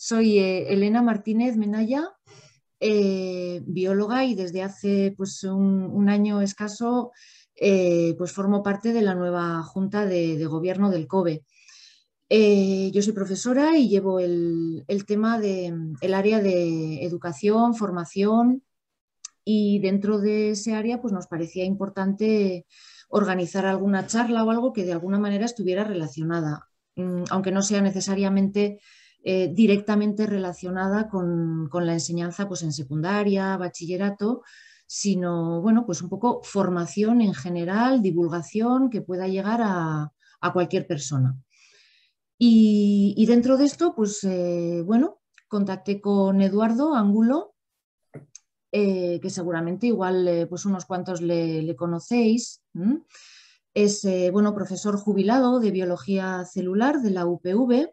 Soy Elena Martínez Menaya, bióloga, y desde hace pues, un año escaso pues formo parte de la nueva Junta de Gobierno del COBE. Yo soy profesora y llevo el tema del área de educación, formación, y dentro de ese área pues nos parecía importante organizar alguna charla o algo que de alguna manera estuviera relacionada, aunque no sea necesariamente directamente relacionada con la enseñanza pues en secundaria, bachillerato, sino bueno, pues un poco formación en general, divulgación que pueda llegar a cualquier persona. Y dentro de esto, pues bueno, contacté con Eduardo Ángulo, que seguramente igual pues unos cuantos le conocéis. Es bueno, profesor jubilado de biología celular de la UPV,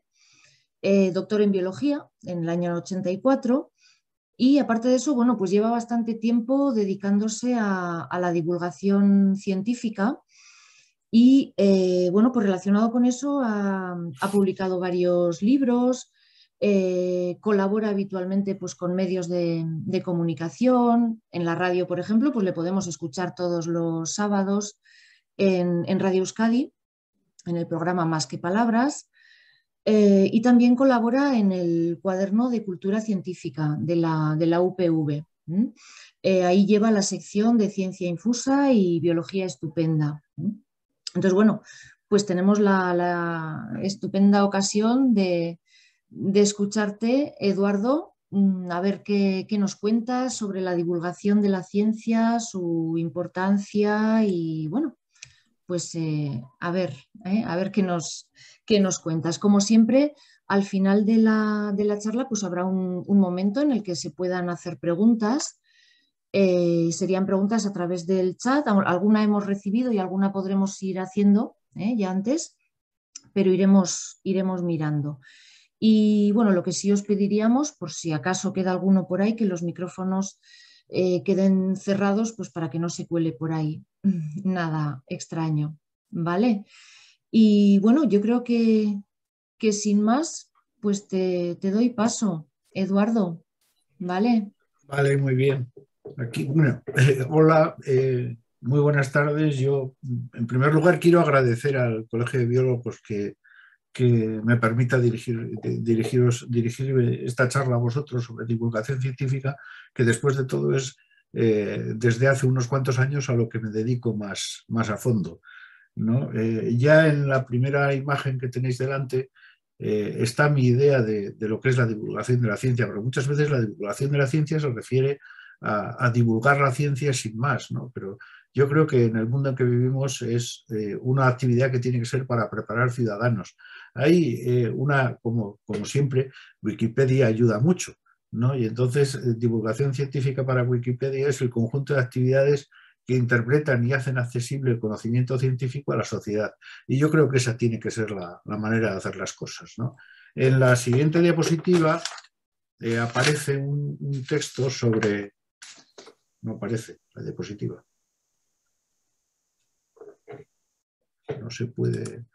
doctor en biología en el año 84, y aparte de eso, bueno, pues lleva bastante tiempo dedicándose a la divulgación científica y bueno, pues relacionado con eso ha publicado varios libros. Colabora habitualmente pues, con medios de comunicación. En la radio, por ejemplo, pues le podemos escuchar todos los sábados en Radio Euskadi, en el programa Más que Palabras. Y también colabora en el cuaderno de cultura científica de la UPV. Ahí lleva la sección de ciencia infusa y biología estupenda. Entonces, bueno, pues tenemos la estupenda ocasión de escucharte, Eduardo, a ver qué nos cuentas sobre la divulgación de la ciencia, su importancia y, bueno, pues a ver qué nos cuentas. Como siempre, al final de la charla, pues habrá un momento en el que se puedan hacer preguntas. Serían preguntas a través del chat. Alguna hemos recibido y alguna podremos ir haciendo ya antes, pero iremos mirando. Y bueno, lo que sí os pediríamos, por si acaso queda alguno por ahí, que los micrófonos queden cerrados, pues para que no se cuele por ahí nada extraño, ¿vale? Y bueno, yo creo que sin más, pues te doy paso, Eduardo, ¿vale? Vale, muy bien. Aquí, bueno, hola, muy buenas tardes. Yo, en primer lugar, quiero agradecer al Colegio de Biólogos que me permita dirigir esta charla a vosotros sobre divulgación científica, que después de todo es desde hace unos cuantos años a lo que me dedico más a fondo, ¿no? Ya en la primera imagen que tenéis delante está mi idea de lo que es la divulgación de la ciencia, pero muchas veces la divulgación de la ciencia se refiere a divulgar la ciencia sin más, ¿no? Pero yo creo que en el mundo en que vivimos es una actividad que tiene que ser para preparar ciudadanos. Hay como siempre, Wikipedia ayuda mucho, ¿no? Y entonces divulgación científica para Wikipedia es el conjunto de actividades que interpretan y hacen accesible el conocimiento científico a la sociedad. Y yo creo que esa tiene que ser la manera de hacer las cosas, ¿no? En la siguiente diapositiva aparece un texto sobre... No aparece la diapositiva. No se puede...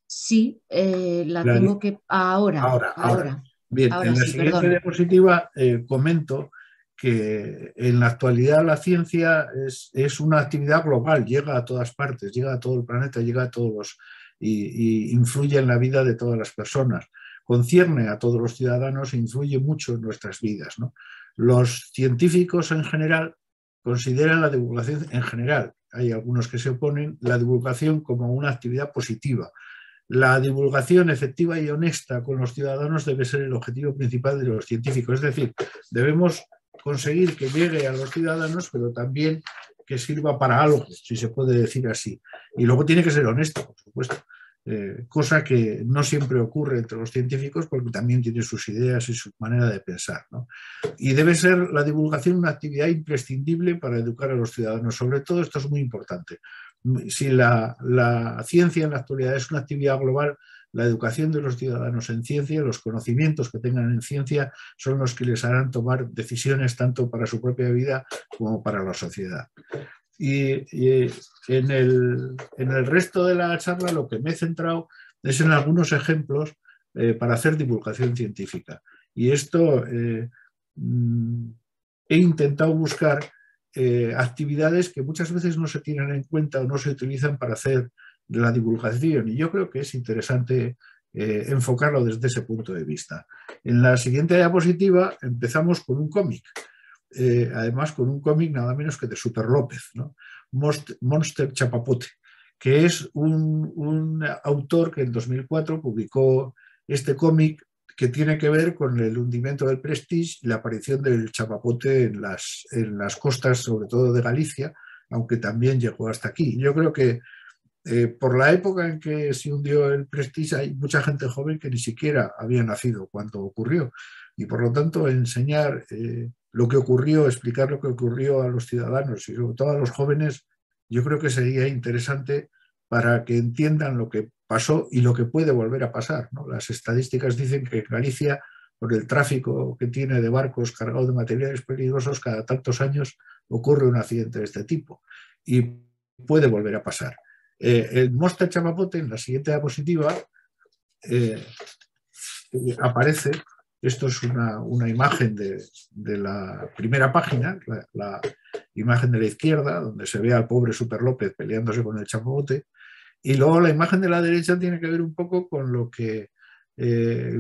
Sí, la tengo que... Ahora. Bien, Ahora en la sí, siguiente perdón. diapositiva comento que en la actualidad la ciencia es una actividad global, llega a todas partes, llega a todo el planeta, llega a todos y influye en la vida de todas las personas, concierne a todos los ciudadanos e influye mucho en nuestras vidas, ¿no? Los científicos en general consideran la divulgación en general, hay algunos que se oponen, la divulgación como una actividad positiva. La divulgación efectiva y honesta con los ciudadanos debe ser el objetivo principal de los científicos. Es decir, debemos conseguir que llegue a los ciudadanos, pero también que sirva para algo, si se puede decir así. Y luego tiene que ser honesto, por supuesto. Cosa que no siempre ocurre entre los científicos porque también tienen sus ideas y su manera de pensar, ¿no? Y debe ser la divulgación una actividad imprescindible para educar a los ciudadanos. Sobre todo esto es muy importante. Si la ciencia en la actualidad es una actividad global, la educación de los ciudadanos en ciencia, los conocimientos que tengan en ciencia son los que les harán tomar decisiones tanto para su propia vida como para la sociedad. Y en el resto de la charla lo que me he centrado es en algunos ejemplos para hacer divulgación científica. Y esto he intentado buscar actividades que muchas veces no se tienen en cuenta o no se utilizan para hacer la divulgación, y yo creo que es interesante enfocarlo desde ese punto de vista. En la siguiente diapositiva empezamos con un cómic, además con un cómic nada menos que de Super López, ¿no? Monster Chapapote, que es un autor que en 2004 publicó este cómic que tiene que ver con el hundimiento del Prestige y la aparición del chapapote en las costas, sobre todo de Galicia, aunque también llegó hasta aquí. Yo creo que por la época en que se hundió el Prestige hay mucha gente joven que ni siquiera había nacido cuando ocurrió, y por lo tanto enseñar lo que ocurrió, explicar lo que ocurrió a los ciudadanos y sobre todo a los jóvenes, yo creo que sería interesante para que entiendan lo que pasó y lo que puede volver a pasar, ¿no? Las estadísticas dicen que Galicia, por el tráfico que tiene de barcos cargados de materiales peligrosos, cada tantos años ocurre un accidente de este tipo y puede volver a pasar. El Monster Chapapote, en la siguiente diapositiva, aparece, esto es una imagen de la primera página, la imagen de la izquierda, donde se ve al pobre Super López peleándose con el chapapote, y luego la imagen de la derecha tiene que ver un poco con lo que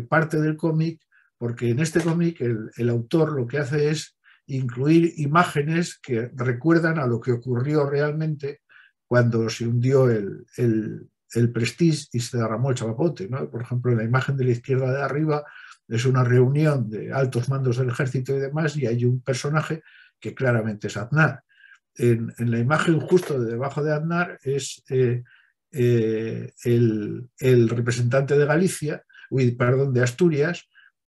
parte del cómic, porque en este cómic el autor lo que hace es incluir imágenes que recuerdan a lo que ocurrió realmente cuando se hundió el Prestige y se derramó el chapapote, ¿no? Por ejemplo, en la imagen de la izquierda de arriba es una reunión de altos mandos del ejército y demás, y hay un personaje que claramente es Aznar. En la imagen justo de debajo de Aznar es el representante de Galicia, perdón, de Asturias,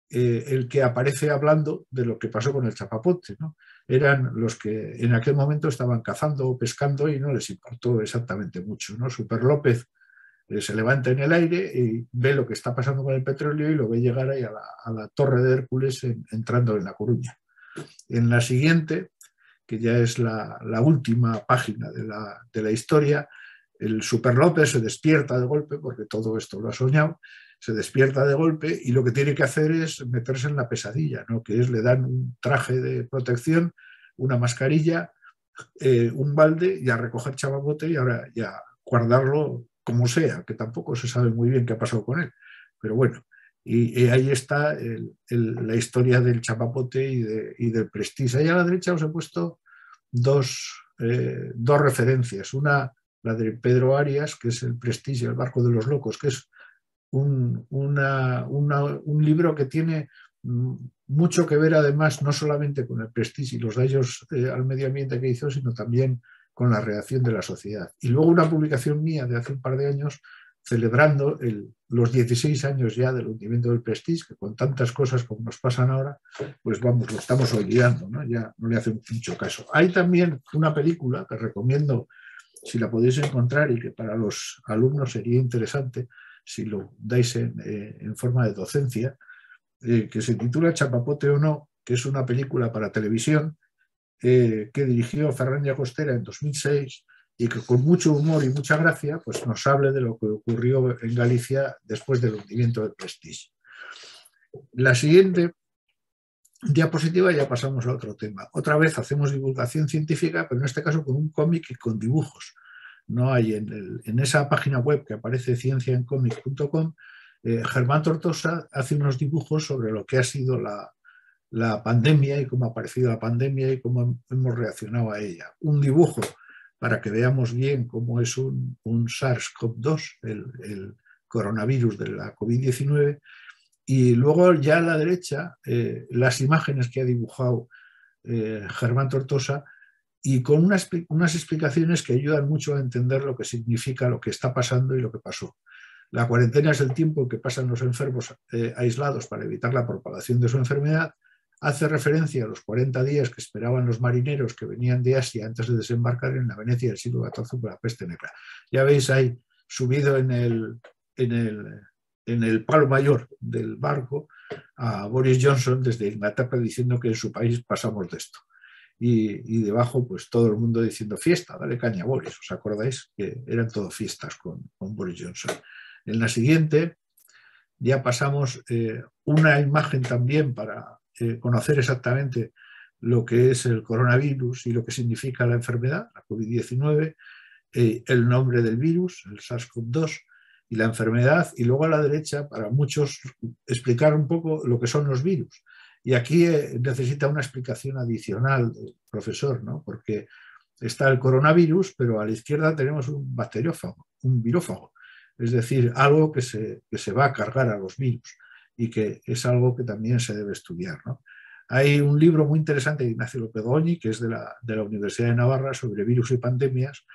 el que aparece hablando de lo que pasó con el chapapote, ¿no? Eran los que en aquel momento estaban cazando o pescando y no les importó exactamente mucho, ¿no? Super López se levanta en el aire y ve lo que está pasando con el petróleo y lo ve llegar ahí a la Torre de Hércules entrando en La Coruña. En la siguiente, que ya es la última página de la historia, el Super López se despierta de golpe, porque todo esto lo ha soñado, se despierta de golpe y lo que tiene que hacer es meterse en la pesadilla, ¿no? Que es, le dan un traje de protección, una mascarilla, un balde y a recoger chapapote y ahora ya guardarlo como sea, que tampoco se sabe muy bien qué ha pasado con él. Pero bueno, y ahí está la historia del chapapote y del Prestige. Ahí a la derecha os he puesto dos referencias. Una, la de Pedro Arias, que es el Prestige, el barco de los locos, que es un libro que tiene mucho que ver además no solamente con el Prestige y los daños al medio ambiente que hizo, sino también con la reacción de la sociedad. Y luego una publicación mía de hace un par de años celebrando los 16 años ya del hundimiento del Prestige, que con tantas cosas como nos pasan ahora, pues vamos, lo estamos olvidando, ¿no? Ya no le hace mucho caso. Hay también una película que recomiendo, si la podéis encontrar, y que para los alumnos sería interesante si lo dais en forma de docencia, que se titula Chapapote o no, que es una película para televisión que dirigió Ferran Llagostera en 2006 y que con mucho humor y mucha gracia pues nos hable de lo que ocurrió en Galicia después del hundimiento del Prestige. La siguiente diapositiva ya pasamos a otro tema. Otra vez hacemos divulgación científica, pero en este caso con un cómic y con dibujos. No hay en esa página web que aparece cienciaencomic.com, Germán Tortosa hace unos dibujos sobre lo que ha sido la pandemia y cómo ha aparecido la pandemia y cómo hemos reaccionado a ella. Un dibujo para que veamos bien cómo es un SARS-CoV-2, el coronavirus de la COVID-19, y luego ya a la derecha las imágenes que ha dibujado Germán Tortosa, y con unas explicaciones que ayudan mucho a entender lo que significa lo que está pasando y lo que pasó. La cuarentena es el tiempo que pasan los enfermos aislados para evitar la propagación de su enfermedad. Hace referencia a los 40 días que esperaban los marineros que venían de Asia antes de desembarcar en la Venecia del siglo XIV por la peste negra. Ya veis ahí, subido en el palo mayor del barco, a Boris Johnson desde Inglaterra diciendo que en su país pasamos de esto. Y debajo pues todo el mundo diciendo fiesta, dale caña a Boris. ¿Os acordáis? Que eran todo fiestas con Boris Johnson. En la siguiente ya pasamos una imagen también para conocer exactamente lo que es el coronavirus y lo que significa la enfermedad, la COVID-19, el nombre del virus, el SARS-CoV-2 y la enfermedad, y luego a la derecha, para muchos, explicar un poco lo que son los virus. Y aquí necesita una explicación adicional del profesor, ¿no? Porque está el coronavirus, pero a la izquierda tenemos un bacteriófago, un virófago, es decir, algo que se va a cargar a los virus y que es algo que también se debe estudiar, ¿no? Hay un libro muy interesante de Ignacio López Goñi, que es de la Universidad de Navarra, sobre virus y pandemias,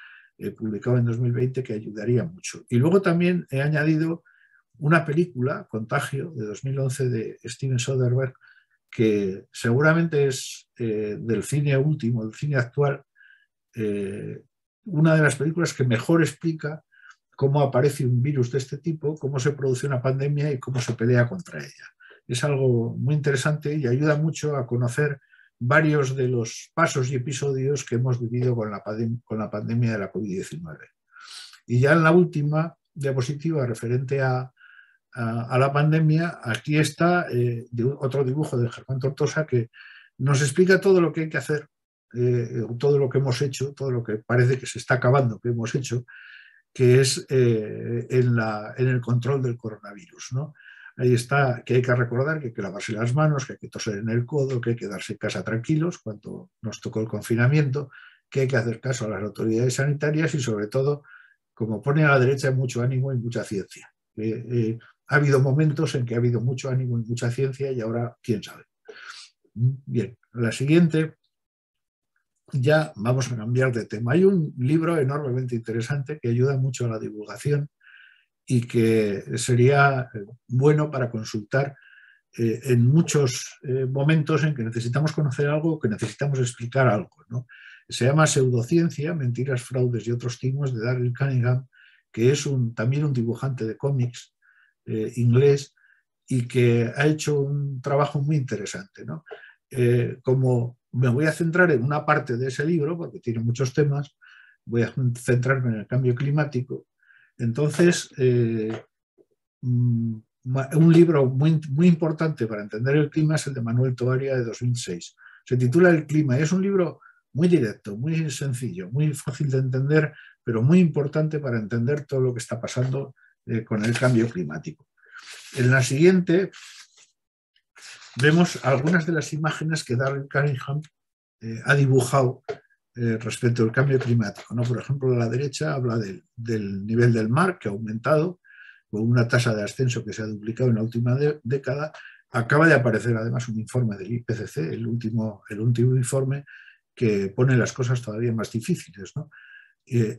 publicado en 2020, que ayudaría mucho. Y luego también he añadido una película, Contagio, de 2011, de Steven Soderbergh, que seguramente es del cine último, del cine actual, una de las películas que mejor explica cómo aparece un virus de este tipo, cómo se produce una pandemia y cómo se pelea contra ella. Es algo muy interesante y ayuda mucho a conocer varios de los pasos y episodios que hemos vivido con la pandemia de la COVID-19. Y ya en la última diapositiva referente a la pandemia, aquí está otro dibujo de Germán Tortosa que nos explica todo lo que hay que hacer, todo lo que hemos hecho, todo lo que parece que se está acabando que hemos hecho, que es en el control del coronavirus, ¿no? Ahí está que hay que recordar que hay que lavarse las manos, que hay que toser en el codo, que hay que quedarse en casa tranquilos cuando nos tocó el confinamiento, que hay que hacer caso a las autoridades sanitarias y sobre todo, como pone a la derecha, mucho ánimo y mucha ciencia. Ha habido momentos en que ha habido mucho ánimo y mucha ciencia y ahora quién sabe. Bien, la siguiente, ya vamos a cambiar de tema. Hay un libro enormemente interesante que ayuda mucho a la divulgación y que sería bueno para consultar en muchos momentos en que necesitamos conocer algo, que necesitamos explicar algo, ¿no? Se llama Pseudociencia, Mentiras, Fraudes y otros timos, de Darryl Cunningham, que es también un dibujante de cómics inglés y que ha hecho un trabajo muy interesante, ¿no? Como me voy a centrar en una parte de ese libro, porque tiene muchos temas, voy a centrarme en el cambio climático. Entonces, un libro muy importante para entender el clima es el de Manuel Toaria, de 2006. Se titula El clima y es un libro muy directo, muy sencillo, muy fácil de entender, pero muy importante para entender todo lo que está pasando con el cambio climático. En la siguiente vemos algunas de las imágenes que Darryl Cunningham ha dibujado respecto al cambio climático, ¿no? Por ejemplo, a la derecha habla del nivel del mar, que ha aumentado con una tasa de ascenso que se ha duplicado en la última década. Acaba de aparecer además un informe del IPCC, el último informe, que pone las cosas todavía más difíciles, ¿no?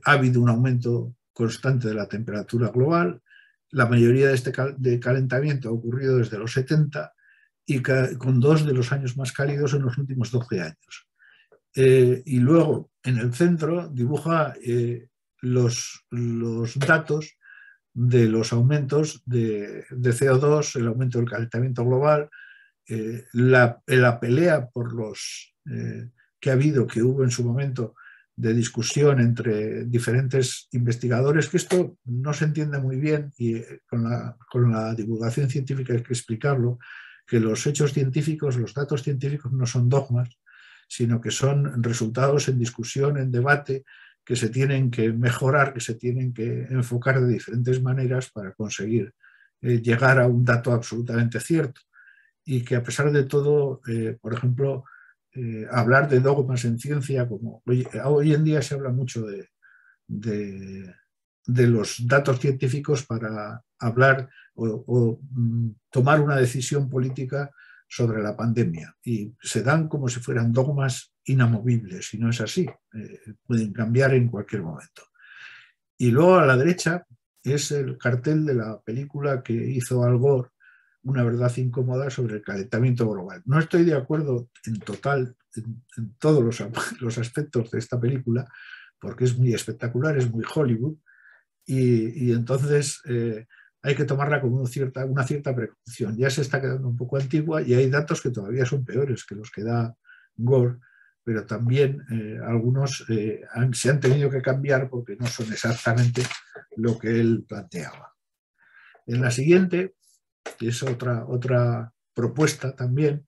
Ha habido un aumento constante de la temperatura global. La mayoría de este calentamiento ha ocurrido desde los 70 y con 2 de los años más cálidos en los últimos 12 años. Y luego, en el centro, dibuja los datos de los aumentos de CO2, el aumento del calentamiento global, la pelea por que hubo en su momento de discusión entre diferentes investigadores, que esto no se entiende muy bien y con la divulgación científica hay que explicarlo, que los hechos científicos, los datos científicos no son dogmas, sino que son resultados en discusión, en debate, que se tienen que mejorar, que se tienen que enfocar de diferentes maneras para conseguir llegar a un dato absolutamente cierto. Y que a pesar de todo, por ejemplo, hablar de dogmas en ciencia, como hoy en día se habla mucho de los datos científicos para hablar o tomar una decisión política sobre la pandemia, y se dan como si fueran dogmas inamovibles, y no es así, pueden cambiar en cualquier momento. Y luego a la derecha es el cartel de la película que hizo Al Gore, Una verdad incómoda sobre el calentamiento global. No estoy de acuerdo en total en todos los aspectos de esta película, porque es muy espectacular, es muy Hollywood, y entonces hay que tomarla con una cierta precaución. Ya se está quedando un poco antigua y hay datos que todavía son peores que los que da Gore, pero también algunos se han tenido que cambiar porque no son exactamente lo que él planteaba. En la siguiente que es otra propuesta también,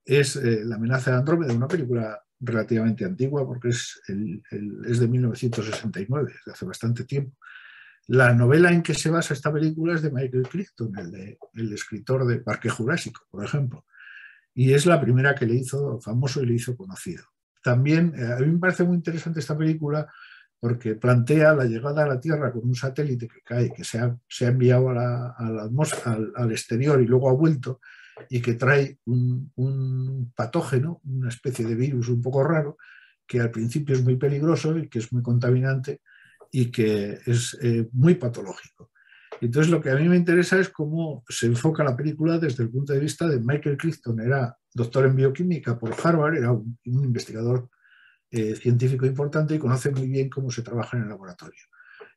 es La amenaza de Andrómeda, una película relativamente antigua porque es de 1969, de hace bastante tiempo. La novela en que se basa esta película es de Michael Crichton, el escritor de Parque Jurásico, por ejemplo, y es la primera que le hizo famoso y le hizo conocido. También a mí me parece muy interesante esta película porque plantea la llegada a la Tierra con un satélite que cae, que se ha enviado al exterior y luego ha vuelto, y que trae un patógeno, una especie de virus un poco raro, que al principio es muy peligroso y que es muy contaminante y que es muy patológico. Entonces lo que a mí me interesa es cómo se enfoca la película desde el punto de vista de Michael Crichton. Era doctor en bioquímica por Harvard, era un investigador científico importante y conoce muy bien cómo se trabaja en el laboratorio.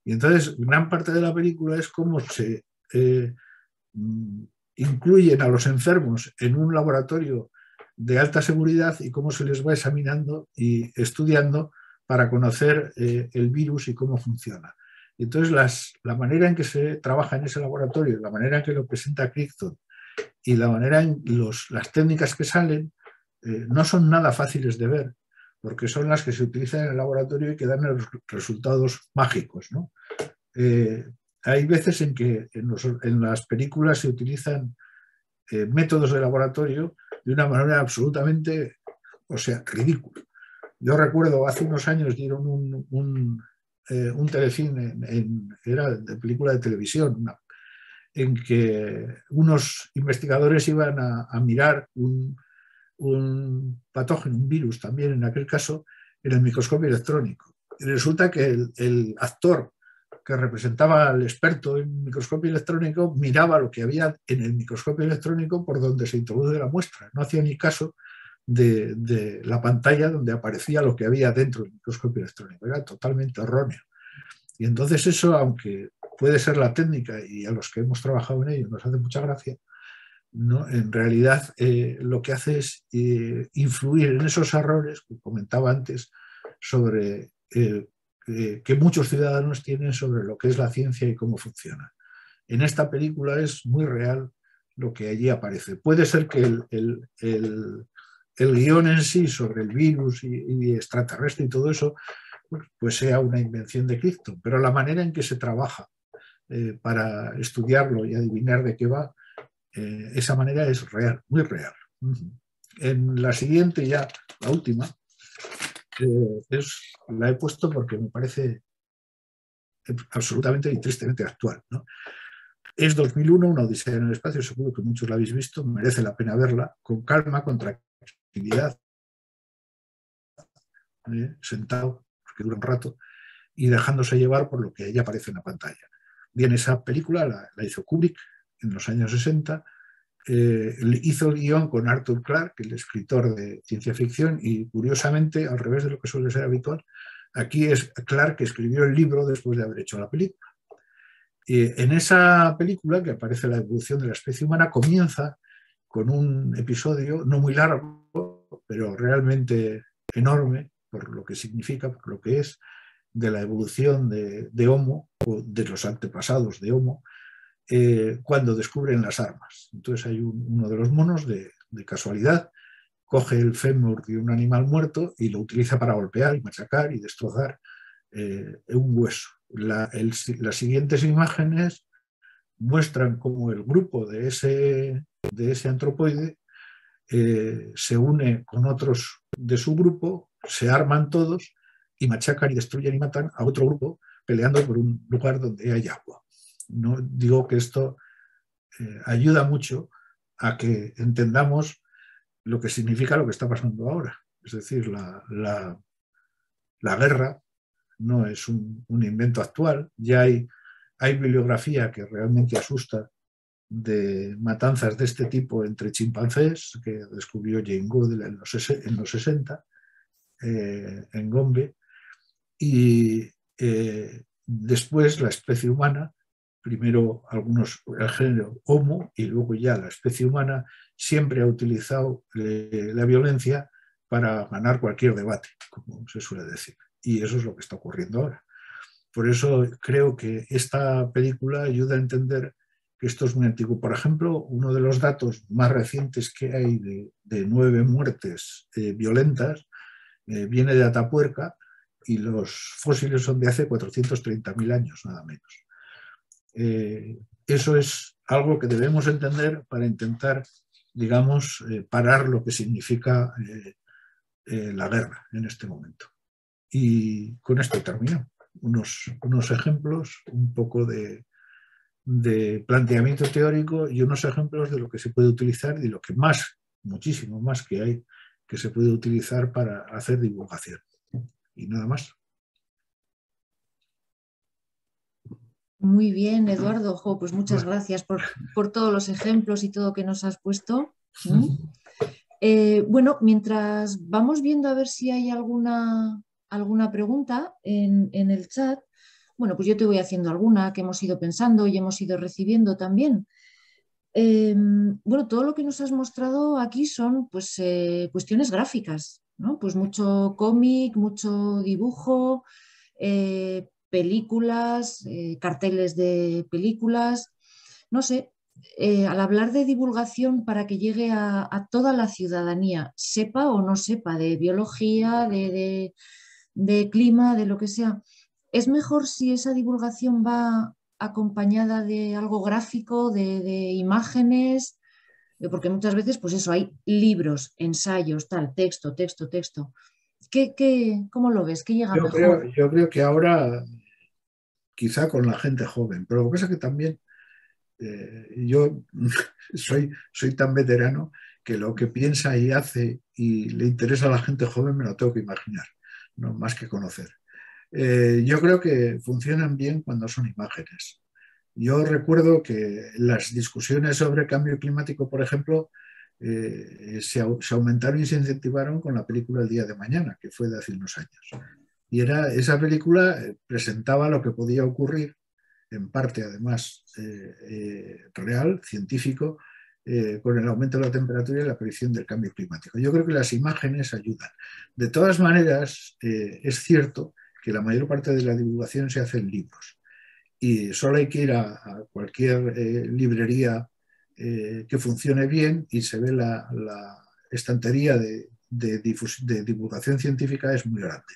Y entonces gran parte de la película es cómo se incluyen a los enfermos en un laboratorio de alta seguridad y cómo se les va examinando y estudiando para conocer el virus y cómo funciona. Entonces la manera en que se trabaja en ese laboratorio, la manera en que lo presenta Crichton y la manera en las técnicas que salen no son nada fáciles de ver, porque son las que se utilizan en el laboratorio y que dan los resultados mágicos, ¿no? Hay veces en que en las películas se utilizan métodos de laboratorio de una manera absolutamente, o sea, ridícula. Yo recuerdo hace unos años dieron un telefilm, era de película de televisión, en que unos investigadores iban a mirar un patógeno, un virus también en aquel caso, en el microscopio electrónico. Y resulta que el actor que representaba al experto en microscopio electrónico miraba lo que había en el microscopio electrónico por donde se introduce la muestra. No hacía ni caso de la pantalla donde aparecía lo que había dentro del microscopio electrónico. Era totalmente erróneo. Y entonces eso, aunque puede ser la técnica y a los que hemos trabajado en ello nos hace mucha gracia, ¿no? En realidad lo que hace es influir en esos errores que comentaba antes sobre que muchos ciudadanos tienen sobre lo que es la ciencia y cómo funciona. En esta película es muy real lo que allí aparece. Puede ser que el guión en sí sobre el virus y extraterrestre y todo eso pues sea una invención de Crichton, pero la manera en que se trabaja para estudiarlo y adivinar de qué va, esa manera es real, muy real. En la siguiente, ya la última, la he puesto porque me parece absolutamente y tristemente actual, ¿no? Es 2001, una odisea en el espacio, seguro que muchos la habéis visto, merece la pena verla, con calma, con tranquilidad, sentado, porque dura un rato, y dejándose llevar por lo que ella aparece en la pantalla. Bien, esa película la hizo Kubrick en los años 60, hizo el guión con Arthur Clarke, el escritor de ciencia ficción, y curiosamente, al revés de lo que suele ser habitual, aquí es Clarke que escribió el libro después de haber hecho la película. En esa película, que aparece la evolución de la especie humana, comienza con un episodio no muy largo, pero realmente enorme, por lo que significa, por lo que es, de la evolución de Homo, o de los antepasados de Homo, cuando descubren las armas. Entonces hay uno de los monos, de casualidad, coge el fémur de un animal muerto y lo utiliza para golpear y machacar y destrozar un hueso. Las siguientes imágenes muestran cómo el grupo de ese antropoide se une con otros de su grupo, se arman todos y machacan y destruyen y matan a otro grupo peleando por un lugar donde hay agua. No digo que esto ayuda mucho a que entendamos lo que significa lo que está pasando ahora. Es decir, la guerra no es un invento actual, ya hay bibliografía que realmente asusta de matanzas de este tipo entre chimpancés, que descubrió Jane Goodall en los 60, en Gombe, y después la especie humana, primero el género Homo y luego ya la especie humana, siempre ha utilizado la violencia para ganar cualquier debate, como se suele decir. Y eso es lo que está ocurriendo ahora. Por eso creo que esta película ayuda a entender que esto es muy antiguo. Por ejemplo, uno de los datos más recientes que hay de 9 muertes violentas viene de Atapuerca, y los fósiles son de hace 430.000 años, nada menos. Eso es algo que debemos entender para intentar, digamos, parar lo que significa la guerra en este momento. Y con esto termino. Unos ejemplos, un poco de planteamiento teórico y unos ejemplos de lo que se puede utilizar y lo que más, muchísimo más que hay, que se puede utilizar para hacer divulgación. Y nada más. Muy bien, Eduardo. Jo, pues muchas gracias por todos los ejemplos y todo que nos has puesto. Bueno, mientras vamos viendo a ver si hay alguna pregunta en el chat, bueno, pues yo te voy haciendo alguna que hemos ido pensando y hemos ido recibiendo también. Bueno, todo lo que nos has mostrado aquí son pues cuestiones gráficas, ¿no? Pues mucho cómic, mucho dibujo, películas, carteles de películas, no sé. Al hablar de divulgación para que llegue a toda la ciudadanía, sepa o no sepa de biología, de clima, de lo que sea, es mejor si esa divulgación va acompañada de algo gráfico, de imágenes, porque muchas veces, pues eso, hay libros, ensayos, tal, texto, texto, texto. ¿Cómo lo ves? ¿Qué llega mejor? Yo creo que ahora, quizá con la gente joven, pero lo que pasa es que también yo soy tan veterano que lo que piensa y hace y le interesa a la gente joven me lo tengo que imaginar, no más que conocer. Yo creo que funcionan bien cuando son imágenes. Yo recuerdo que las discusiones sobre cambio climático, por ejemplo, se aumentaron y se incentivaron con la película El día de mañana, que fue de hace unos años. Y esa película presentaba lo que podía ocurrir, en parte además real, científico, con el aumento de la temperatura y la predicción del cambio climático. Yo creo que las imágenes ayudan. De todas maneras, es cierto que la mayor parte de la divulgación se hace en libros y solo hay que ir a cualquier librería que funcione bien y se ve la estantería de divulgación científica es muy grande,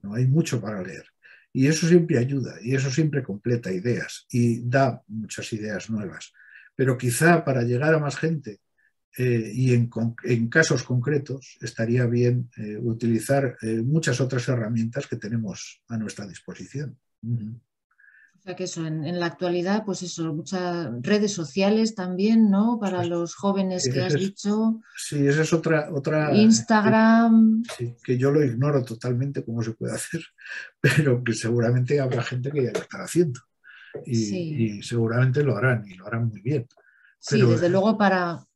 ¿no? Hay mucho para leer. Y eso siempre ayuda y eso siempre completa ideas y da muchas ideas nuevas. Pero quizá para llegar a más gente y en casos concretos estaría bien utilizar muchas otras herramientas que tenemos a nuestra disposición. O sea que eso, en la actualidad, pues eso, muchas redes sociales también, ¿no? Para los jóvenes que has dicho. Sí, esa es otra Instagram. sí, que yo lo ignoro totalmente cómo se puede hacer, pero que seguramente habrá gente que ya lo estará haciendo Sí. y seguramente lo harán y lo harán muy bien. Sí, Pero desde luego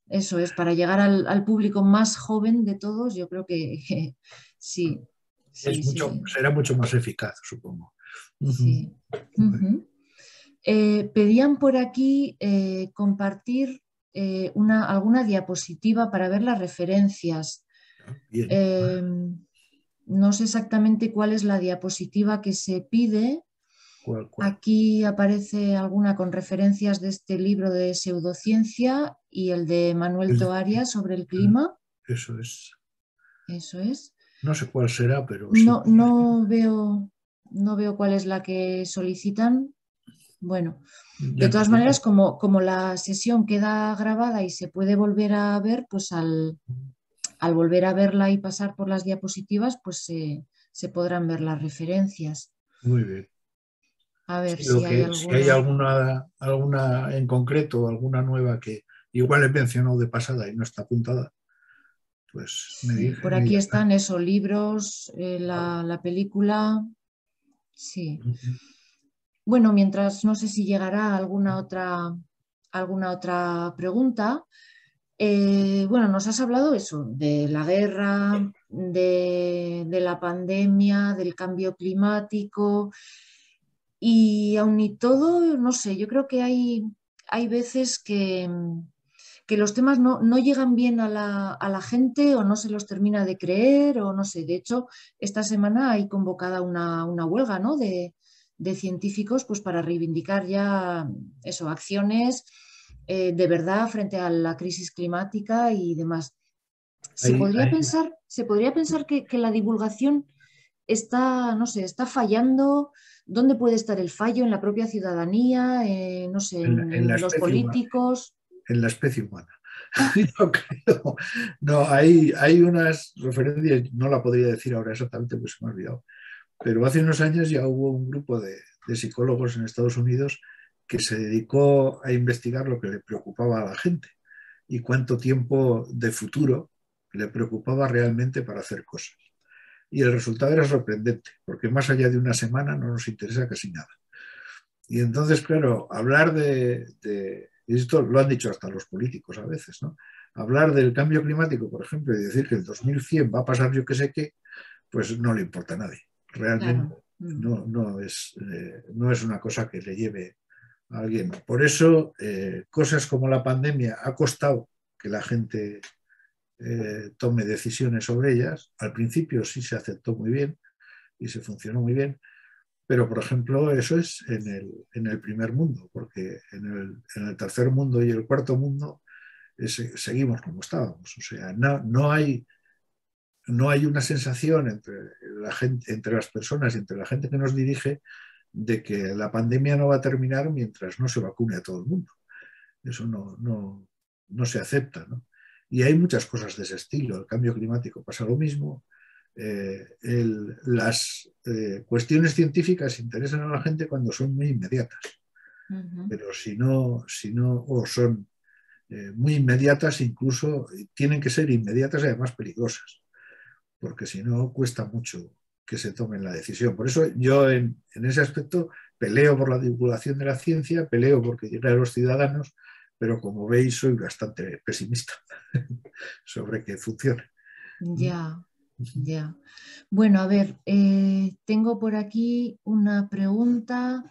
eso es, para llegar al público más joven de todos, yo creo que sí, sí, sí, será mucho más eficaz, supongo. sí. Pedían por aquí compartir alguna diapositiva para ver las referencias. Bien. No sé exactamente cuál es la diapositiva que se pide. ¿Cuál? Aquí aparece alguna con referencias de este libro de pseudociencia y el de Manuel Toaria sobre el clima. Eso es. Eso es. No sé cuál será, pero sí. No veo cuál es la que solicitan. Bueno, de Ya no todas sé. maneras, como la sesión queda grabada y se puede volver a ver, pues al volver a verla y pasar por las diapositivas, pues se podrán ver las referencias. Muy bien. A ver Sí, si hay si hay alguna. alguna en concreto, alguna nueva que igual he mencionado de pasada y no está apuntada, pues me Sí, por dicen y aquí ya está. están esos libros, la película. Sí. Bueno, mientras no sé si llegará alguna otra pregunta. Bueno, nos has hablado eso, de la guerra, de la pandemia, del cambio climático y aun y todo, no sé, yo creo que hay veces que los temas no llegan bien a la gente o no se los termina de creer o no sé. De hecho, esta semana hay convocada una huelga, ¿no? de científicos pues para reivindicar ya eso, acciones de verdad frente a la crisis climática y demás. Hay, hay- Se podría pensar que la divulgación está, no sé, está fallando. ¿Dónde puede estar el fallo? ¿En la propia ciudadanía? No sé, en la en los especie humana, políticos. en la especie humana. Ah, Yo creo. No, hay unas referencias, no la podría decir ahora exactamente, pues se me ha olvidado, pero hace unos años ya hubo un grupo de psicólogos en Estados Unidos que se dedicó a investigar lo que le preocupaba a la gente y cuánto tiempo de futuro le preocupaba realmente para hacer cosas. Y el resultado era sorprendente, porque más allá de una semana no nos interesa casi nada. Y entonces, claro, hablar y esto lo han dicho hasta los políticos a veces, ¿no? Hablar del cambio climático, por ejemplo, y decir que el 2100 va a pasar yo que sé qué, pues no le importa a nadie. Realmente claro. Mm. no es una cosa que le lleve a alguien. Por eso, cosas como la pandemia ha costado que la gente tome decisiones sobre ellas. Al principio sí se aceptó muy bien y se funcionó muy bien, pero por ejemplo eso es en el primer mundo, porque en el tercer mundo y el cuarto mundo seguimos como estábamos. O sea, no hay una sensación entre la gente, entre las personas y entre la gente que nos dirige de que la pandemia no va a terminar mientras no se vacune a todo el mundo. Eso no se acepta, ¿no? Y hay muchas cosas de ese estilo. El cambio climático pasa lo mismo. Las cuestiones científicas interesan a la gente cuando son muy inmediatas, Ujú. pero si no o son muy inmediatas, incluso tienen que ser inmediatas y además peligrosas, porque si no cuesta mucho que se tomen la decisión. Por eso yo en ese aspecto peleo por la divulgación de la ciencia, peleo porque llegue a los ciudadanos, pero como veis soy bastante pesimista sobre que funcione. Ya, ya. Bueno, a ver, tengo por aquí una pregunta.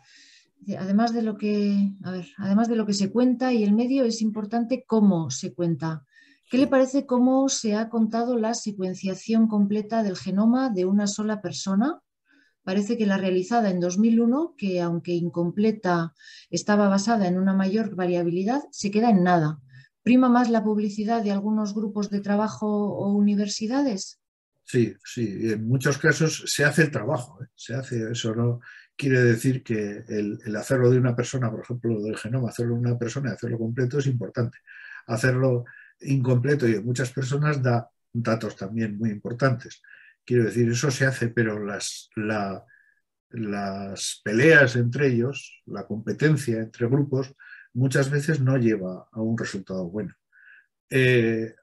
Además de lo que, a ver, además de lo que se cuenta y el medio, es importante cómo se cuenta. ¿Qué le Sí, parece cómo se ha contado la secuenciación completa del genoma de una sola persona? Parece que la realizada en 2001, que aunque incompleta estaba basada en una mayor variabilidad, se queda en nada. ¿Prima más la publicidad de algunos grupos de trabajo o universidades? sí, sí. En muchos casos se hace el trabajo, ¿eh? Se hace, eso no quiere decir que el hacerlo de una persona, por ejemplo, del genoma, hacerlo de una persona y hacerlo completo es importante. Hacerlo incompleto y de muchas personas da datos también muy importantes. Quiero decir, eso se hace, pero las peleas entre ellos, la competencia entre grupos, muchas veces no lleva a un resultado bueno.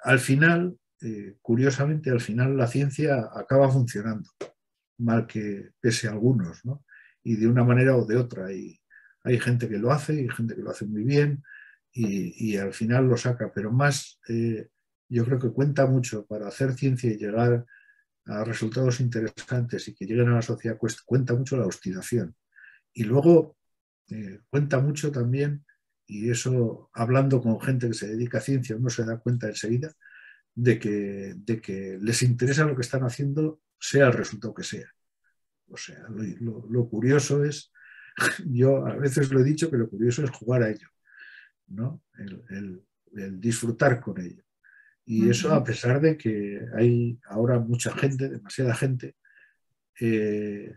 Al final, curiosamente, al final la ciencia acaba funcionando, mal que pese a algunos, ¿no? Y de una manera o de otra. Y hay gente que lo hace y gente que lo hace muy bien y al final lo saca, pero más yo creo que cuenta mucho para hacer ciencia y llegar a resultados interesantes y que lleguen a la sociedad, cuenta mucho la obstinación. Y luego cuenta mucho también, y eso hablando con gente que se dedica a ciencia, uno se da cuenta enseguida de que les interesa lo que están haciendo, sea el resultado que sea. O sea, lo curioso es, yo a veces lo he dicho, que lo curioso es jugar a ello, ¿no? El disfrutar con ello. Y eso a Ujú. pesar de que hay ahora mucha gente, demasiada gente, eh,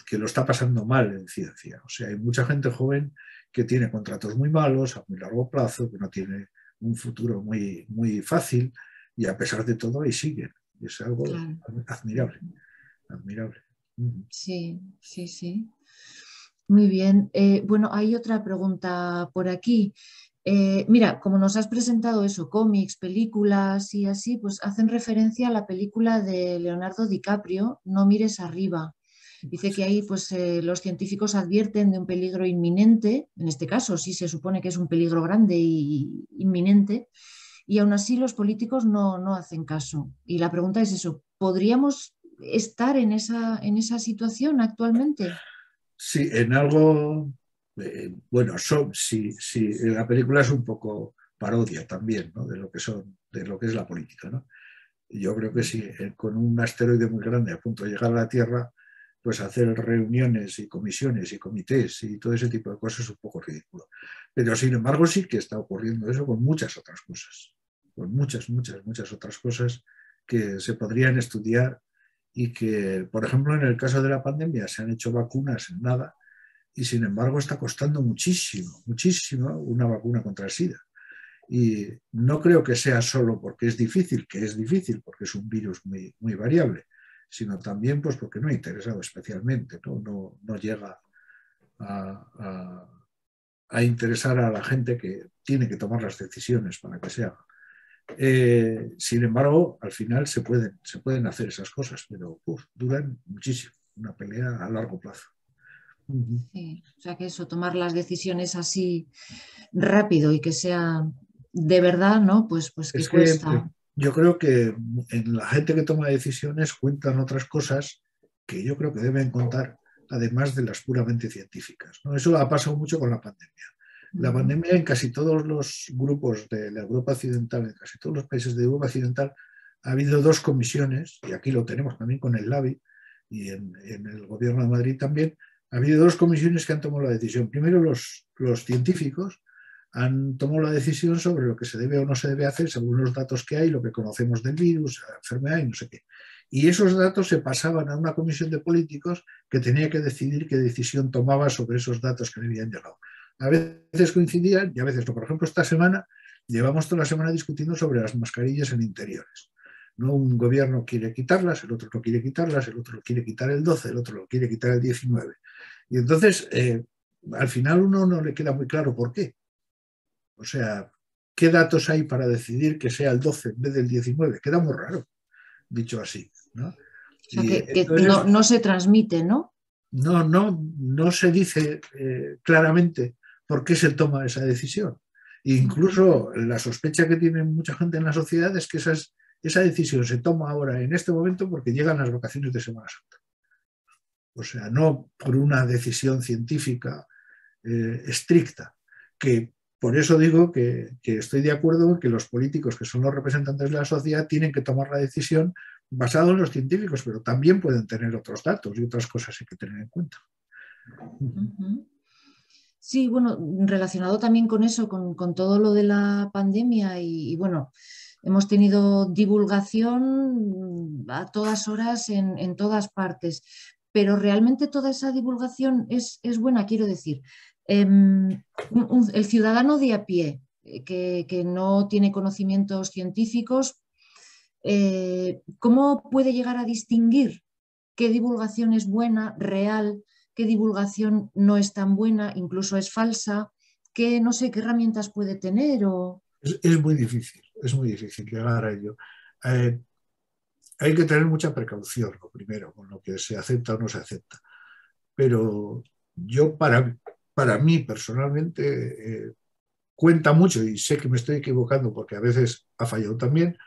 que lo está pasando mal en ciencia. O sea, hay mucha gente joven que tiene contratos muy malos a muy largo plazo, que no tiene un futuro muy fácil y a pesar de todo ahí siguen. Y es algo Claro. admirable, Ujú. admirable. Sí, sí, sí. Muy bien. Bueno, hay otra pregunta por aquí. Mira, como nos has presentado eso, cómics, películas y así, pues hacen referencia a la película de Leonardo DiCaprio, No mires arriba. Dice que ahí pues, los científicos advierten de un peligro inminente, en este caso sí se supone que es un peligro grande y inminente, y aún así los políticos no hacen caso. Y la pregunta es eso, ¿podríamos estar en esa situación actualmente? Sí, en algo, bueno, sí, la película es un poco parodia también, ¿no? De lo que de lo que es la política, ¿no? Y yo creo que sí, con un asteroide muy grande a punto de llegar a la Tierra, pues hacer reuniones y comisiones y comités y todo ese tipo de cosas es un poco ridículo. Pero sin embargo sí que está ocurriendo eso con muchas otras cosas, con muchas otras cosas que se podrían estudiar y que, por ejemplo, en el caso de la pandemia se han hecho vacunas en nada y sin embargo está costando muchísimo una vacuna contra el SIDA. Y no creo que sea solo porque es difícil, que es difícil porque es un virus muy variable, sino también pues porque no ha interesado especialmente, no llega a interesar a la gente que tiene que tomar las decisiones para que se haga. Sin embargo, al final se pueden hacer esas cosas, pero duran muchísimo, una pelea a largo plazo. Sí, o sea que eso, tomar las decisiones así rápido y que sea de verdad, ¿no? Pues que Es que cuesta. yo creo que en la gente que toma decisiones cuentan otras cosas que yo creo que deben contar, además de las puramente científicas, ¿no? Eso ha pasado mucho con la pandemia. La pandemia en casi todos los grupos de la Europa Occidental, en casi todos los países de Europa Occidental, ha habido dos comisiones, y aquí lo tenemos también con el LABI y en el Gobierno de Madrid también, ha habido dos comisiones que han tomado la decisión. Primero los científicos han tomado la decisión sobre lo que se debe o no se debe hacer según los datos que hay, lo que conocemos del virus, la enfermedad y no sé qué. Y esos datos se pasaban a una comisión de políticos que tenía que decidir qué decisión tomaba sobre esos datos que le habían llegado. A veces coincidían y a veces no. Por ejemplo, esta semana llevamos toda la semana discutiendo sobre las mascarillas en interiores. ¿No? Un gobierno quiere quitarlas, el otro no quiere quitarlas, el otro lo quiere quitar el 12, el otro lo quiere quitar el 19. Y entonces, al final uno no le queda muy claro por qué. O sea, ¿qué datos hay para decidir que sea el 12 en vez del 19? Queda muy raro, dicho así, ¿no? O sea Y que entonces no se transmite, ¿no? no se dice claramente por qué se toma esa decisión. E incluso la sospecha que tiene mucha gente en la sociedad es que esa decisión se toma ahora en este momento porque llegan las vacaciones de Semana Santa. O sea, no por una decisión científica estricta, que por eso digo que estoy de acuerdo en que los políticos, que son los representantes de la sociedad, tienen que tomar la decisión basado en los científicos, pero también pueden tener otros datos y otras cosas que hay que tener en cuenta. Sí, bueno, relacionado también con eso, con todo lo de la pandemia y bueno, hemos tenido divulgación a todas horas en todas partes, pero realmente toda esa divulgación es buena, quiero decir. El ciudadano de a pie, que no tiene conocimientos científicos, ¿cómo puede llegar a distinguir qué divulgación es buena, real, qué divulgación no es tan buena, incluso es falsa, qué, no sé, qué herramientas puede tener o... Es muy difícil llegar a ello. Eh, Hay que tener mucha precaución, lo primero, con lo que se acepta o no se acepta. Pero yo, para mí personalmente, cuenta mucho, y sé que me estoy equivocando porque a veces ha fallado también,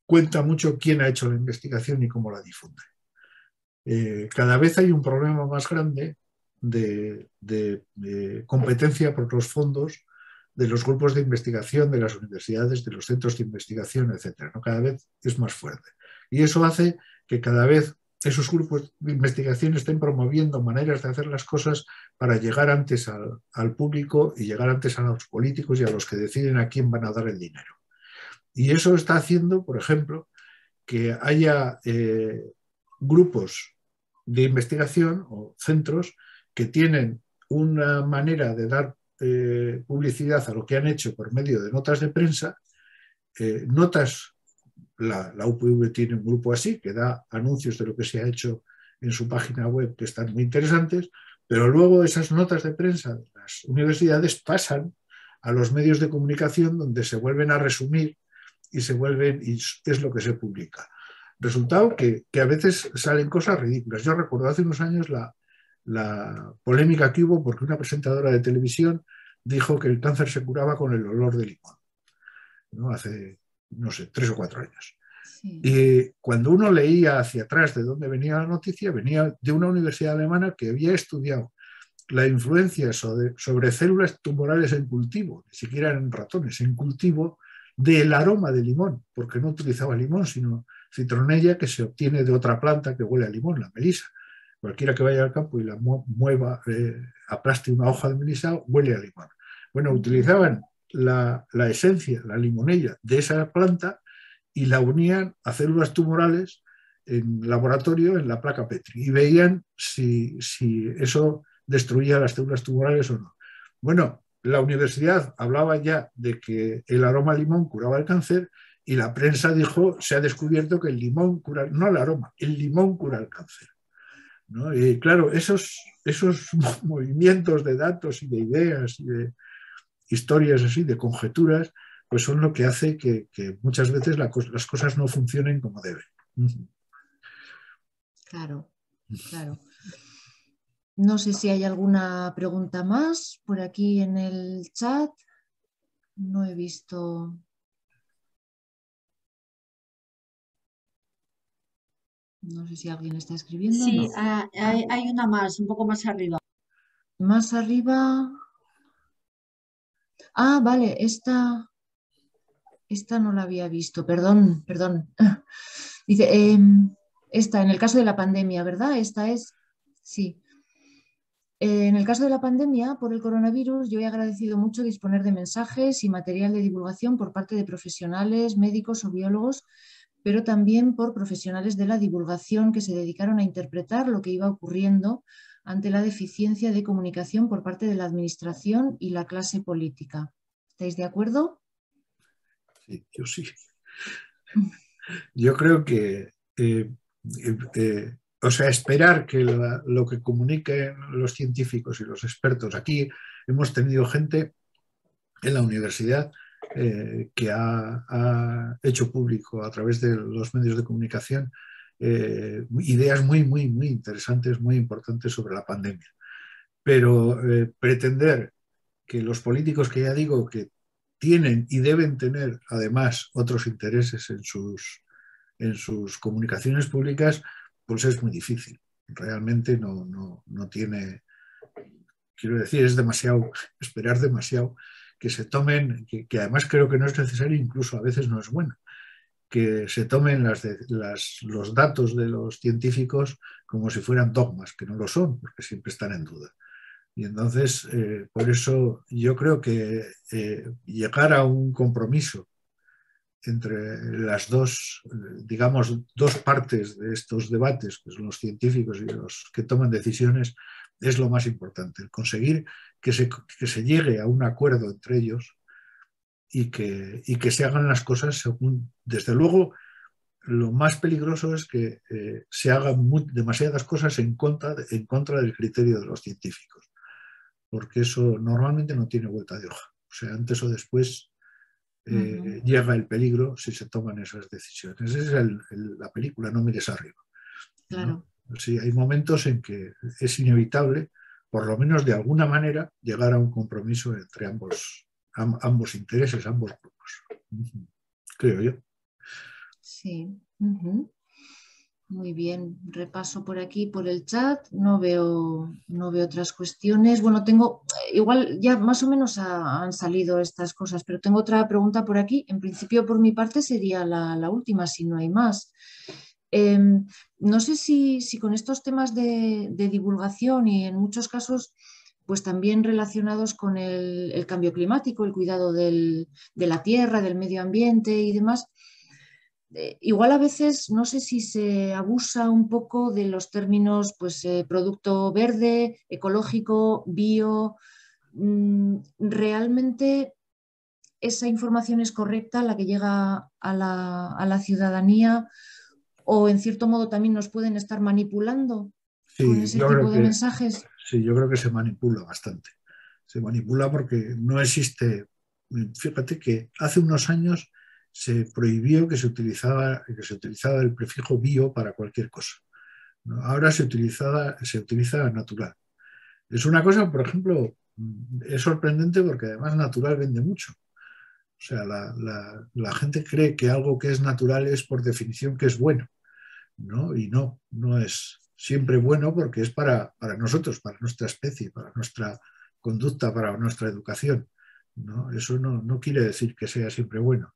cuenta mucho quién ha hecho la investigación y cómo la difunde. Cada vez hay un problema más grande de competencia por los fondos de los grupos de investigación, de las universidades, de los centros de investigación, etcétera, ¿no? Cada vez es más fuerte. Y eso hace que cada vez esos grupos de investigación estén promoviendo maneras de hacer las cosas para llegar antes al público y llegar antes a los políticos y a los que deciden a quién van a dar el dinero. Y eso está haciendo, por ejemplo, que haya grupos de investigación o centros que tienen una manera de dar publicidad a lo que han hecho por medio de notas de prensa, notas, la UPV tiene un grupo así que da anuncios de lo que se ha hecho en su página web que están muy interesantes, pero luego esas notas de prensa de las universidades pasan a los medios de comunicación donde se vuelven a resumir y es lo que se publica. Resultado que a veces salen cosas ridículas. Yo recuerdo hace unos años la polémica que hubo porque una presentadora de televisión dijo que el cáncer se curaba con el olor de limón, ¿no? Hace, no sé, 3 o 4 años. Sí. Y cuando uno leía hacia atrás de dónde venía la noticia, venía de una universidad alemana que había estudiado la influencia sobre células tumorales en cultivo, ni siquiera en ratones, en cultivo, del aroma de limón, porque no utilizaba limón, sino citronella que se obtiene de otra planta que huele a limón, la melisa. Cualquiera que vaya al campo y la mueva, aplaste una hoja de melisa, huele a limón. Bueno, utilizaban la esencia, la limonella de esa planta y la unían a células tumorales en laboratorio en la placa Petri y veían si eso destruía las células tumorales o no. Bueno, la universidad hablaba ya de que el aroma a limón curaba el cáncer y la prensa dijo, se ha descubierto que el limón cura, no el aroma, el limón cura el cáncer, ¿no? Y claro, esos movimientos de datos y de ideas y de historias así, de conjeturas, pues son lo que hace que muchas veces las cosas no funcionen como deben. Claro, claro. No sé si hay alguna pregunta más por aquí en el chat. No he visto. No sé si alguien está escribiendo. Sí, No. hay una más, un poco más arriba. Más arriba. Ah, vale, esta no la había visto. Perdón, perdón. Dice, esta, en el caso de la pandemia, ¿verdad? Esta es. Sí. En el caso de la pandemia por el coronavirus, yo he agradecido mucho disponer de mensajes y material de divulgación por parte de profesionales, médicos o biólogos, pero también por profesionales de la divulgación que se dedicaron a interpretar lo que iba ocurriendo ante la deficiencia de comunicación por parte de la administración y la clase política. ¿Estáis de acuerdo? Sí, yo sí. Yo creo que o sea, esperar que lo que comuniquen los científicos y los expertos, aquí hemos tenido gente en la universidad que ha hecho público a través de los medios de comunicación ideas muy, muy, muy interesantes, muy importantes sobre la pandemia. Pero pretender que los políticos, que ya digo que tienen y deben tener además otros intereses en sus comunicaciones públicas, pues es muy difícil. Realmente no tiene, quiero decir, es demasiado, esperar demasiado que se tomen, que además creo que no es necesario, incluso a veces no es bueno, que se tomen los datos de los científicos como si fueran dogmas, que no lo son, porque siempre están en duda. Y entonces, por eso yo creo que llegar a un compromiso entre las dos, digamos, dos partes de estos debates, que son los científicos y los que toman decisiones, es lo más importante, el conseguir que se llegue a un acuerdo entre ellos y que se hagan las cosas según, desde luego, lo más peligroso es que se hagan demasiadas cosas en contra del criterio de los científicos, porque eso normalmente no tiene vuelta de hoja. O sea, antes o después llega el peligro si se toman esas decisiones. Esa es la película, no mires arriba, ¿no? Claro. Sí, hay momentos en que es inevitable, por lo menos de alguna manera, llegar a un compromiso entre ambos intereses, ambos grupos. Creo yo. Sí. Muy bien, repaso por aquí, por el chat, no veo otras cuestiones. Bueno, tengo, igual ya más o menos han salido estas cosas, pero tengo otra pregunta por aquí. En principio, por mi parte, sería la última, si no hay más. No sé si con estos temas de divulgación y en muchos casos, pues también relacionados con el cambio climático, el cuidado de la tierra, del medio ambiente y demás, igual a veces no sé si se abusa un poco de los términos pues, producto verde, ecológico, bio. ¿Realmente esa información es correcta, la que llega a la ciudadanía? ¿O en cierto modo también nos pueden estar manipulando con Sí, ese tipo de mensajes? sí, yo creo que se manipula bastante. Se manipula porque no existe. Fíjate que hace unos años se prohibió que se utilizaba el prefijo bio para cualquier cosa, ¿no? Ahora se utiliza natural. Es una cosa, por ejemplo, es sorprendente porque además natural vende mucho. O sea, la gente cree que algo que es natural es por definición que es bueno, ¿no? Y no es siempre bueno porque es para nosotros, para nuestra especie, para nuestra conducta, para nuestra educación, ¿no? Eso no quiere decir que sea siempre bueno.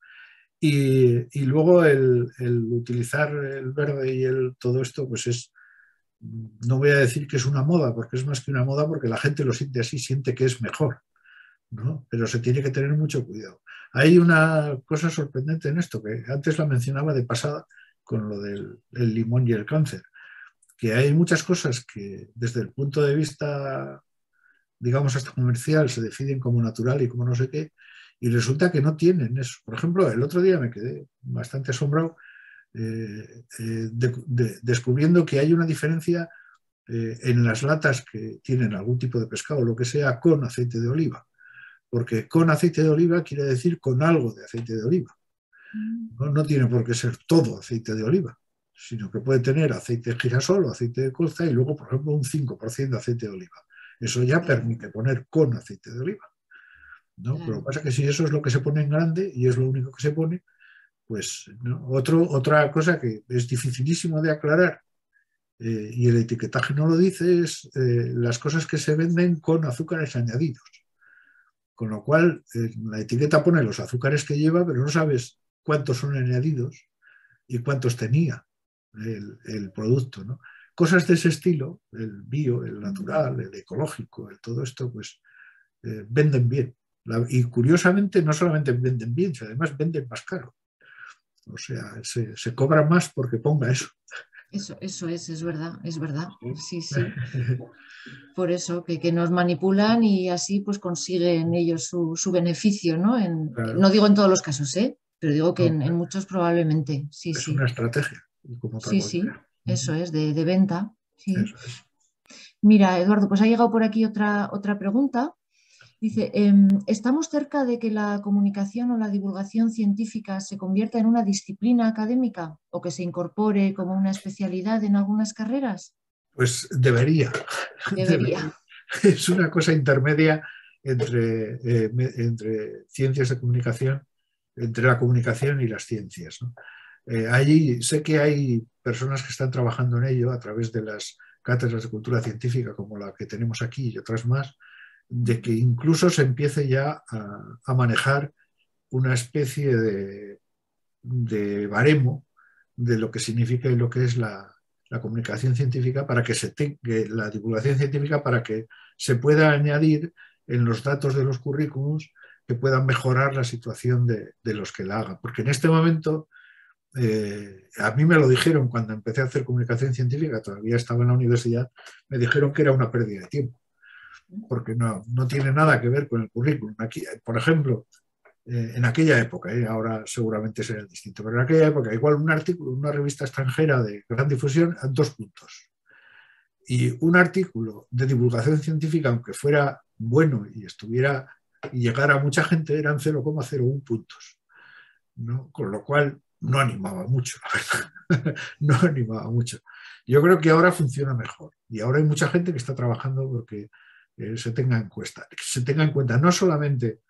Y luego el utilizar el verde y todo esto, pues no voy a decir que es una moda, porque es más que una moda, porque la gente lo siente así, siente que es mejor, ¿no? Pero se tiene que tener mucho cuidado. Hay una cosa sorprendente en esto, que antes la mencionaba de pasada con lo del el limón y el cáncer, que hay muchas cosas que desde el punto de vista, digamos, hasta comercial, se definen como natural y como no sé qué, y resulta que no tienen eso. Por ejemplo, el otro día me quedé bastante asombrado descubriendo que hay una diferencia en las latas que tienen algún tipo de pescado o lo que sea con aceite de oliva, porque con aceite de oliva quiere decir con algo de aceite de oliva. No, no tiene por qué ser todo aceite de oliva, sino que puede tener aceite de girasol o aceite de colza y luego, por ejemplo, un 5% de aceite de oliva. Eso ya permite poner con aceite de oliva, ¿no? Claro. Pero lo que pasa es que si eso es lo que se pone en grande y es lo único que se pone, pues ¿no? Otra cosa que es dificilísimo de aclarar y el etiquetaje no lo dice es las cosas que se venden con azúcares añadidos. Con lo cual, la etiqueta pone los azúcares que lleva, pero no sabes cuántos son añadidos y cuántos tenía el producto, ¿no? Cosas de ese estilo, el bio, el natural, el ecológico, todo esto, pues venden bien. Y curiosamente, no solamente venden bien, sino además venden más caro. O sea, se cobra más porque ponga eso. Eso es verdad, es verdad. Sí, sí. Por eso, que nos manipulan y así pues consiguen ellos su beneficio, ¿no? Claro, No digo en todos los casos, ¿eh? Pero digo que no, en muchos probablemente. Sí, es sí. una estrategia, como otra Sí, sí. cualquiera. Eso es, de venta. Sí. Eso es. Mira, Eduardo, pues ha llegado por aquí otra pregunta. Dice, ¿estamos cerca de que la comunicación o la divulgación científica se convierta en una disciplina académica o que se incorpore como una especialidad en algunas carreras? Pues debería, Debería. debería. Es una cosa intermedia entre ciencias de comunicación, entre la comunicación y las ciencias, ¿no? Allí sé que hay personas que están trabajando en ello a través de las cátedras de cultura científica como la que tenemos aquí y otras más, de que incluso se empiece ya a manejar una especie de baremo de lo que significa y lo que es la comunicación científica para que la divulgación científica para que se pueda añadir en los datos de los currículums que puedan mejorar la situación de los que la hagan. Porque en este momento, a mí me lo dijeron cuando empecé a hacer comunicación científica, todavía estaba en la universidad, me dijeron que era una pérdida de tiempo, porque no tiene nada que ver con el currículum. Aquí, por ejemplo, en aquella época, ahora seguramente será distinto, pero en aquella época, igual un artículo en una revista extranjera de gran difusión, 2 puntos. Y un artículo de divulgación científica, aunque fuera bueno y estuviera y llegara a mucha gente, eran 0,01 puntos, ¿no? Con lo cual no animaba mucho, la verdad. No animaba mucho. Yo creo que ahora funciona mejor y ahora hay mucha gente que está trabajando porque se tenga en cuenta. Se tenga en cuenta no solamente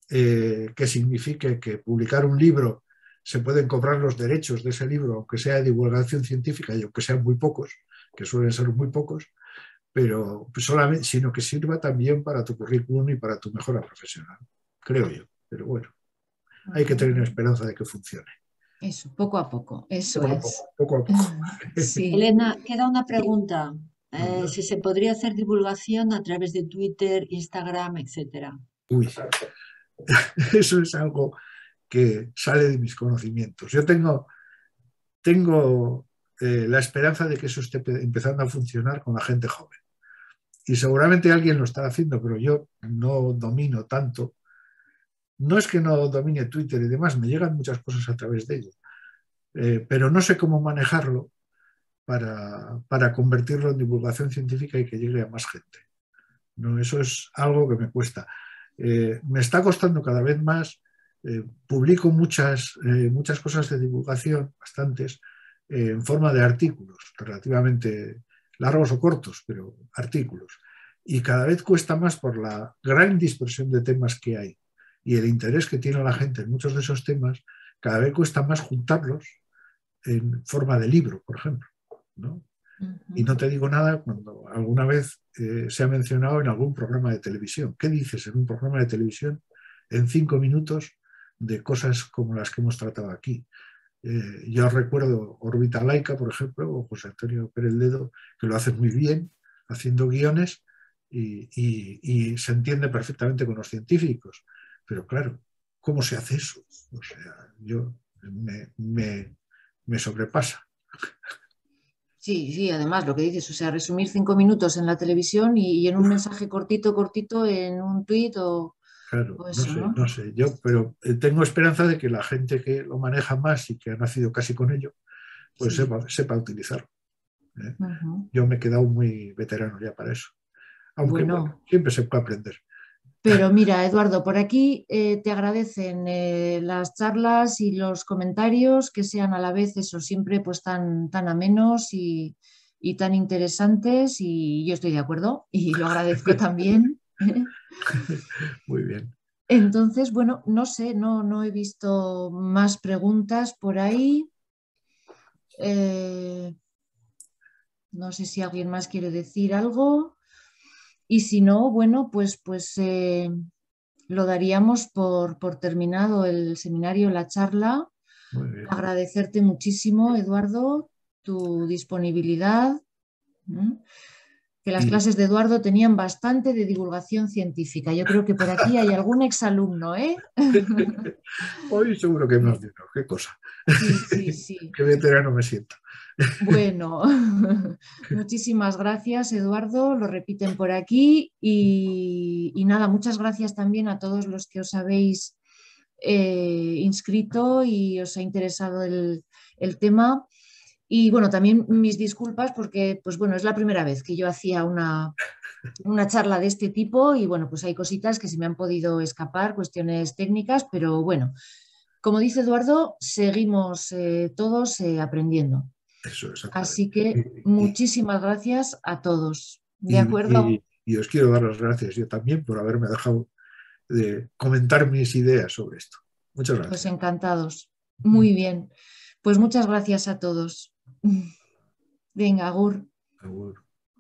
que signifique que publicar un libro se pueden cobrar los derechos de ese libro, aunque sea de divulgación científica y aunque sean muy pocos, que suelen ser muy pocos, pero solamente, sino que sirva también para tu currículum y para tu mejora profesional, creo yo. Pero bueno, hay que tener esperanza de que funcione. Eso, poco a poco, eso Poco a es. poco, poco a poco. Sí. Elena, queda una pregunta. Anda. Si se podría hacer divulgación a través de Twitter, Instagram, etcétera. Uy, eso es algo que sale de mis conocimientos. Yo tengo la esperanza de que eso esté empezando a funcionar con la gente joven. Y seguramente alguien lo está haciendo, pero yo no domino tanto. No es que no domine Twitter y demás, me llegan muchas cosas a través de ello, pero no sé cómo manejarlo para convertirlo en divulgación científica y que llegue a más gente. ¿No? Eso es algo que me cuesta. Me está costando cada vez más. Publico muchas cosas de divulgación, bastantes, en forma de artículos, relativamente largos o cortos, pero artículos. Y cada vez cuesta más por la gran dispersión de temas que hay y el interés que tiene la gente en muchos de esos temas, cada vez cuesta más juntarlos en forma de libro, por ejemplo, ¿no? Y no te digo nada cuando alguna vez se ha mencionado en algún programa de televisión. ¿Qué dices en un programa de televisión en 5 minutos de cosas como las que hemos tratado aquí? Yo recuerdo Órbita Laica, por ejemplo, o José Antonio Pérez Ledo, que lo hacen muy bien, haciendo guiones y se entiende perfectamente con los científicos. Pero claro, ¿cómo se hace eso? O sea, me sobrepasa. Sí, sí, además lo que dices, o sea, resumir 5 minutos en la televisión y en un mensaje cortito, cortito en un tuit Claro, o no eso, sé, ¿no? no sé. Yo, pero tengo esperanza de que la gente que lo maneja más y que ha nacido casi con ello, pues Sí. sepa utilizarlo. ¿Eh? Ujú. Yo me he quedado muy veterano ya para eso. Aunque bueno, Bueno, siempre se puede aprender. pero mira, Eduardo, por aquí te agradecen las charlas y los comentarios que sean a la vez eso, siempre pues tan amenos y tan interesantes y yo estoy de acuerdo y lo agradezco también. Muy bien. Entonces, bueno, no sé, no he visto más preguntas por ahí. Eh, no sé si alguien más quiere decir algo. Y si no, bueno, pues lo daríamos por terminado el seminario, la charla. Muy bien. Agradecerte muchísimo, Eduardo, tu disponibilidad. ¿Mm? Que las Y clases de Eduardo tenían bastante de divulgación científica. Yo creo que por aquí hay algún exalumno, ¿eh? hoy seguro que me has dicho, qué cosa. Sí, sí, sí. Qué veterano me siento. Bueno, muchísimas gracias, Eduardo. Lo repiten por aquí. Y nada, muchas gracias también a todos los que os habéis inscrito y os ha interesado el tema. Y bueno, también mis disculpas porque, pues bueno, es la primera vez que yo hacía una charla de este tipo y bueno, pues hay cositas que se me han podido escapar, cuestiones técnicas, pero bueno, como dice Eduardo, seguimos todos aprendiendo. Eso, exactamente. Así que muchísimas gracias a todos. ¿De acuerdo? Y os quiero dar las gracias yo también por haberme dejado de comentar mis ideas sobre esto. Muchas Pues gracias. encantados. Muy bien. Pues muchas gracias a todos. Venga, Agur. Agur.